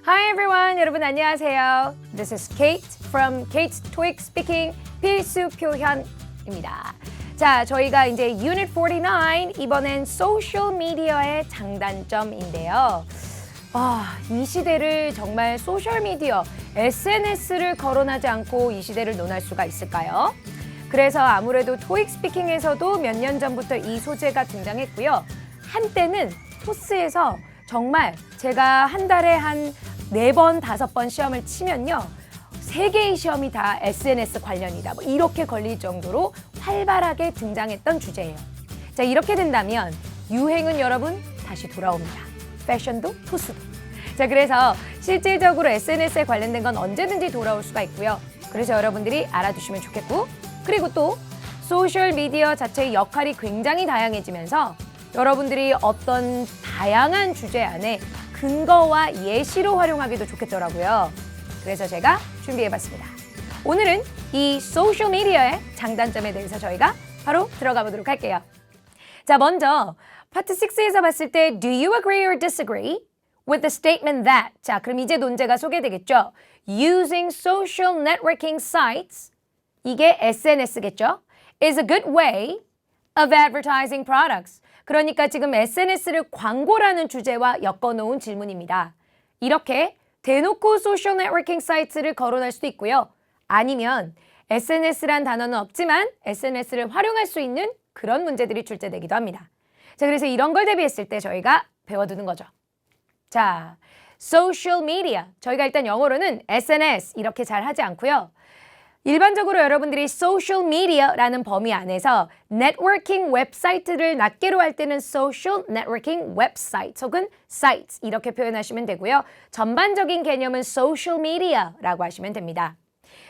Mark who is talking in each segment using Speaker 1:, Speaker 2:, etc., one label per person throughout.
Speaker 1: Hi everyone, 여러분 안녕하세요. This is Kate from Kate's TOEIC Speaking 필수 표현입니다. 자, 저희가 이제 Unit 49 이번엔 소셜 미디어의 장단점인데요. 이 시대를 정말 소셜 미디어, SNS를 거론하지 않고 이 시대를 논할 수가 있을까요? 그래서 아무래도 토익 스피킹에서도 몇 년 전부터 이 소재가 등장했고요. 한때는 토스에서 정말 제가 한 달에 한 4번, 5번 시험을 치면요. 3개의 시험이 다 SNS 관련이다. 이렇게 걸릴 정도로 활발하게 등장했던 주제예요. 자, 이렇게 된다면 유행은 여러분 다시 돌아옵니다. 패션도 토스도. 자, 그래서 실질적으로 SNS에 관련된 건 언제든지 돌아올 수가 있고요. 그래서 여러분들이 알아두시면 좋겠고, 그리고 또 소셜미디어 자체의 역할이 굉장히 다양해지면서 여러분들이 어떤 다양한 주제 안에 근거와 예시로 활용하기도 좋겠더라고요. 그래서 제가 준비해봤습니다. 오늘은 이 소셜미디어의 장단점에 대해서 저희가 바로 들어가 보도록 할게요. 자, 먼저 파트 6에서 봤을 때 Do you agree or disagree with the statement that 자, 그럼 이제 논제가 소개되겠죠. Using social networking sites 이게 SNS겠죠. is a good way of advertising products. 그러니까 지금 SNS를 광고라는 주제와 엮어놓은 질문입니다. 이렇게 대놓고 소셜 네트워킹 사이트를 거론할 수도 있고요. 아니면 SNS란 단어는 없지만 SNS를 활용할 수 있는 그런 문제들이 출제되기도 합니다. 자, 그래서 이런 걸 대비했을 때 저희가 배워두는 거죠. 자, 소셜 미디어. 저희가 일단 영어로는 SNS 이렇게 잘 하지 않고요. 일반적으로 여러분들이 소셜 미디어라는 범위 안에서 네트워킹 웹사이트를 낱개로 할 때는 소셜 네트워킹 웹사이트 혹은 sites 이렇게 표현하시면 되고요. 전반적인 개념은 소셜 미디어라고 하시면 됩니다.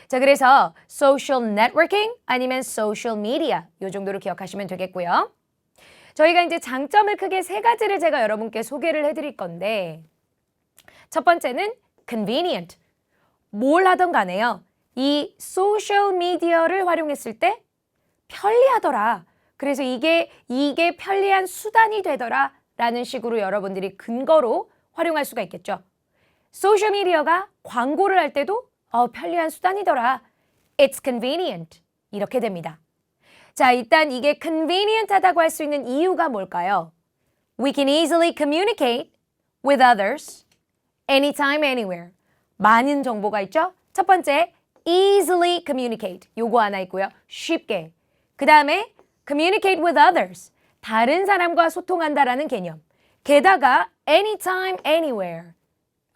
Speaker 1: 자, 그래서 소셜 네트워킹 아니면 소셜 미디어 이 정도로 기억하시면 되겠고요. 저희가 이제 장점을 크게 3가지를 제가 여러분께 소개를 해드릴 건데 첫 번째는 convenient. 뭘 하던 간에요. 이 소셜미디어를 활용했을 때 편리하더라. 그래서 이게 편리한 수단이 되더라 라는 식으로 여러분들이 근거로 활용할 수가 있겠죠. 소셜미디어가 광고를 할 때도 편리한 수단이더라. It's convenient. 이렇게 됩니다. 자, 일단 이게 convenient 하다고 할 수 있는 이유가 뭘까요? We can easily communicate with others anytime, anywhere. 많은 정보가 있죠? 첫 번째, easily communicate. 요거 하나 있고요. 쉽게. 그 다음에 communicate with others. 다른 사람과 소통한다라는 개념. 게다가 anytime, anywhere.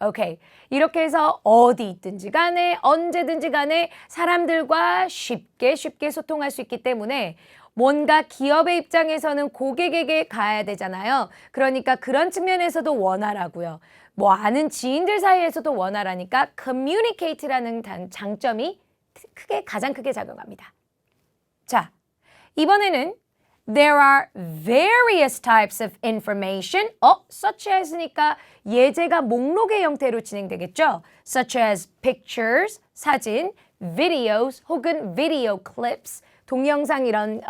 Speaker 1: 오케이. 이렇게 해서 어디 있든지 간에 언제든지 간에 사람들과 쉽게 소통할 수 있기 때문에 뭔가 기업의 입장에서는 고객에게 가야 되잖아요. 그러니까 그런 측면에서도 원활하고요. 아는 지인들 사이에서도 원활하니까 communicate라는 장점이 가장 크게 작용합니다. 자, 이번에는 There are various types of information. such as니까 예제가 목록의 형태로 진행되겠죠. Such as pictures, 사진, videos 혹은 video clips, 동영상 이런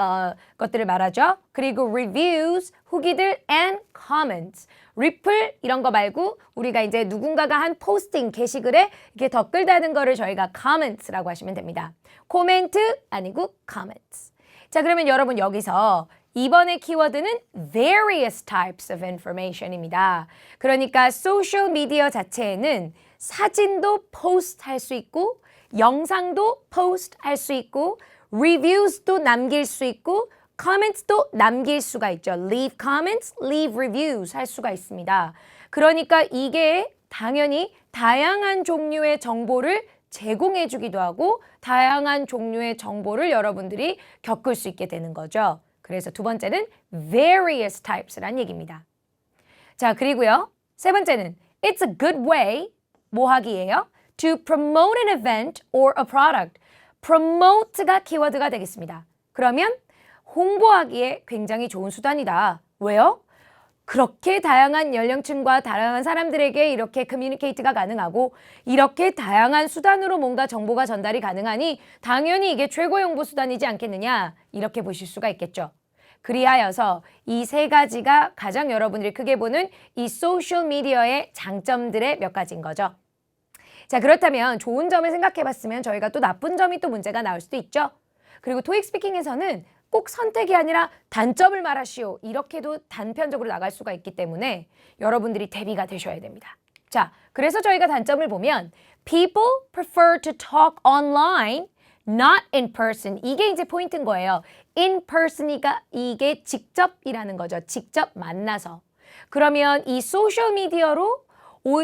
Speaker 1: 것들을 말하죠. 그리고 reviews, 후기들 and comments. 리플 이런 거 말고 우리가 이제 누군가가 한 포스팅, 게시글에 이렇게 댓글 다는 거를 저희가 comments라고 하시면 됩니다. 코멘트 아니고 comments. 자, 그러면 여러분 여기서 이번의 키워드는 various types of information입니다. 그러니까 소셜 미디어 자체에는 사진도 포스트 할 수 있고 영상도 포스트 할 수 있고 reviews도 남길 수 있고 comments도 남길 수가 있죠. leave comments, leave reviews 할 수가 있습니다. 그러니까 이게 당연히 다양한 종류의 정보를 제공해 주기도 하고 다양한 종류의 정보를 여러분들이 겪을 수 있게 되는 거죠. 그래서 두 번째는 various types란 얘기입니다. 자, 그리고요. 세 번째는 it's a good way 뭐 하기예요? to promote an event or a product. promote가 키워드가 되겠습니다. 그러면 홍보하기에 굉장히 좋은 수단이다. 왜요? 그렇게 다양한 연령층과 다양한 사람들에게 이렇게 커뮤니케이트가 가능하고 이렇게 다양한 수단으로 뭔가 정보가 전달이 가능하니 당연히 이게 최고의 홍보 수단이지 않겠느냐 이렇게 보실 수가 있겠죠. 그리하여서 이 세 가지가 가장 여러분들이 크게 보는 이 소셜 미디어의 장점들의 몇 가지인 거죠. 자, 그렇다면 좋은 점을 생각해 봤으면 저희가 또 나쁜 점이 또 문제가 나올 수도 있죠. 그리고 토익 스피킹에서는 꼭 선택이 아니라 단점을 말하시오. 이렇게도 단편적으로 나갈 수가 있기 때문에 여러분들이 대비가 되셔야 됩니다. 자, 그래서 저희가 단점을 보면 People prefer to talk online, not in person. 이게 이제 포인트인 거예요. In person이가 이게 직접이라는 거죠. 직접 만나서. 그러면 이 소셜미디어로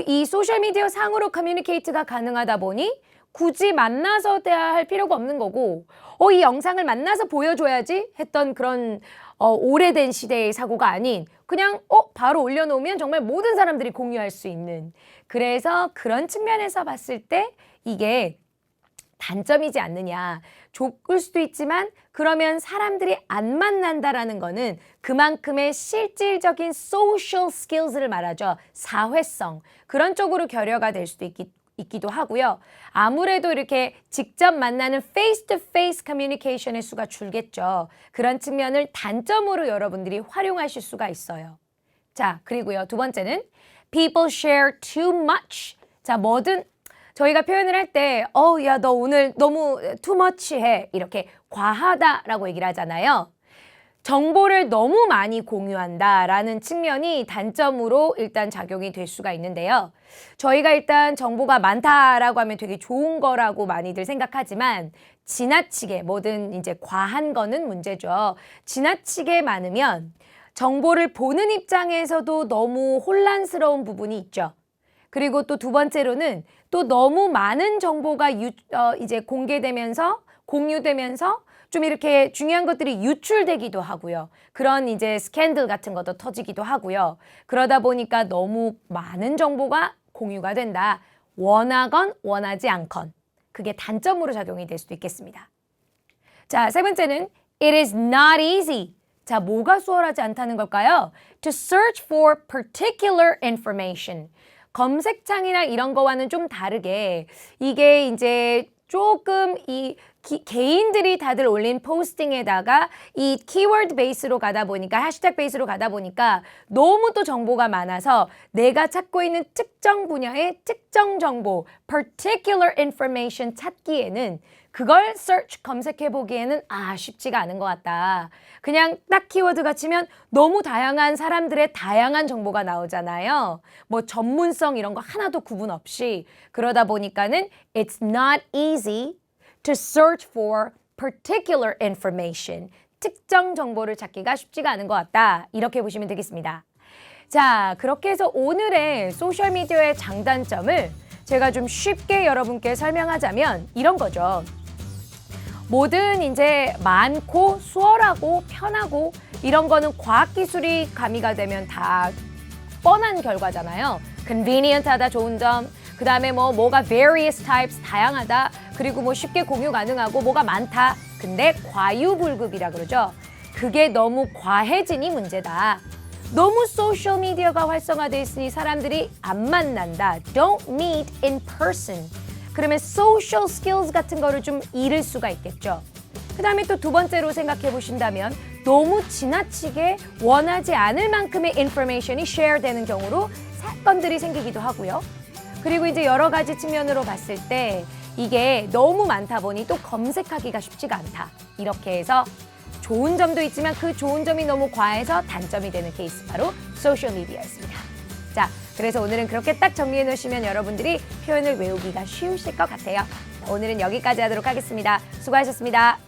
Speaker 1: 이 소셜미디어 상으로 커뮤니케이트가 가능하다 보니 굳이 만나서 대화할 필요가 없는 거고 이 영상을 만나서 보여줘야지 했던 그런 오래된 시대의 사고가 아닌 그냥 바로 올려놓으면 정말 모든 사람들이 공유할 수 있는 그래서 그런 측면에서 봤을 때 이게 단점이지 않느냐. 좋을 수도 있지만 그러면 사람들이 안 만난다라는 거는 그만큼의 실질적인 social skills를 말하죠. 사회성. 그런 쪽으로 결여가 될 수도 있기도 하고요. 아무래도 이렇게 직접 만나는 face-to-face 커뮤니케이션의 수가 줄겠죠. 그런 측면을 단점으로 여러분들이 활용하실 수가 있어요. 자, 그리고요. 두 번째는 people share too much. 자, 뭐든 저희가 표현을 할 때 야, 너 오늘 너무 too much 해. 이렇게 과하다라고 얘기를 하잖아요. 정보를 너무 많이 공유한다라는 측면이 단점으로 일단 작용이 될 수가 있는데요. 저희가 일단 정보가 많다라고 하면 되게 좋은 거라고 많이들 생각하지만 지나치게 뭐든 이제 과한 거는 문제죠. 지나치게 많으면 정보를 보는 입장에서도 너무 혼란스러운 부분이 있죠. 그리고 또 두 번째로는 또 너무 많은 정보가 이제 공개되면서 공유되면서 좀 이렇게 중요한 것들이 유출되기도 하고요. 그런 이제 스캔들 같은 것도 터지기도 하고요. 그러다 보니까 너무 많은 정보가 공유가 된다. 원하건 원하지 않건. 그게 단점으로 작용이 될 수도 있겠습니다. 자, 세 번째는 It is not easy. 자, 뭐가 수월하지 않다는 걸까요? To search for particular information. 검색창이나 이런 거와는 좀 다르게 이게 이제 조금 이 개인들이 다들 올린 포스팅에다가 이 키워드 베이스로 가다 보니까 해시태그 베이스로 가다 보니까 너무 또 정보가 많아서 내가 찾고 있는 특정 분야의 특정 정보 particular information 찾기에는 그걸 search 검색해 보기에는 쉽지가 않은 것 같다. 그냥 딱 키워드가 치면 너무 다양한 사람들의 다양한 정보가 나오잖아요. 뭐 전문성 이런 거 하나도 구분 없이 그러다 보니까는 it's not easy to search for particular information. 특정 정보를 찾기가 쉽지가 않은 것 같다. 이렇게 보시면 되겠습니다. 자, 그렇게 해서 오늘의 소셜미디어의 장단점을 제가 좀 쉽게 여러분께 설명하자면 이런 거죠. 뭐든 이제 많고 수월하고 편하고 이런 거는 과학기술이 가미가 되면 다 뻔한 결과잖아요. convenient하다 좋은 점, 그 다음에 뭐가 various types 다양하다, 그리고 뭐 쉽게 공유 가능하고 뭐가 많다. 근데 과유불급이라 그러죠. 그게 너무 과해지니 문제다. 너무 소셜미디어가 활성화되어 있으니 사람들이 안 만난다. Don't meet in person. 그러면 social skills 같은 거를 좀 잃을 수가 있겠죠. 그 다음에 또 두 번째로 생각해 보신다면 너무 지나치게 원하지 않을 만큼의 information이 share 되는 경우로 사건들이 생기기도 하고요. 그리고 이제 여러 가지 측면으로 봤을 때 이게 너무 많다 보니 또 검색하기가 쉽지가 않다. 이렇게 해서 좋은 점도 있지만 그 좋은 점이 너무 과해서 단점이 되는 케이스 바로 소셜미디어였습니다. 자, 그래서 오늘은 그렇게 딱 정리해 놓으시면 여러분들이 표현을 외우기가 쉬우실 것 같아요. 오늘은 여기까지 하도록 하겠습니다. 수고하셨습니다.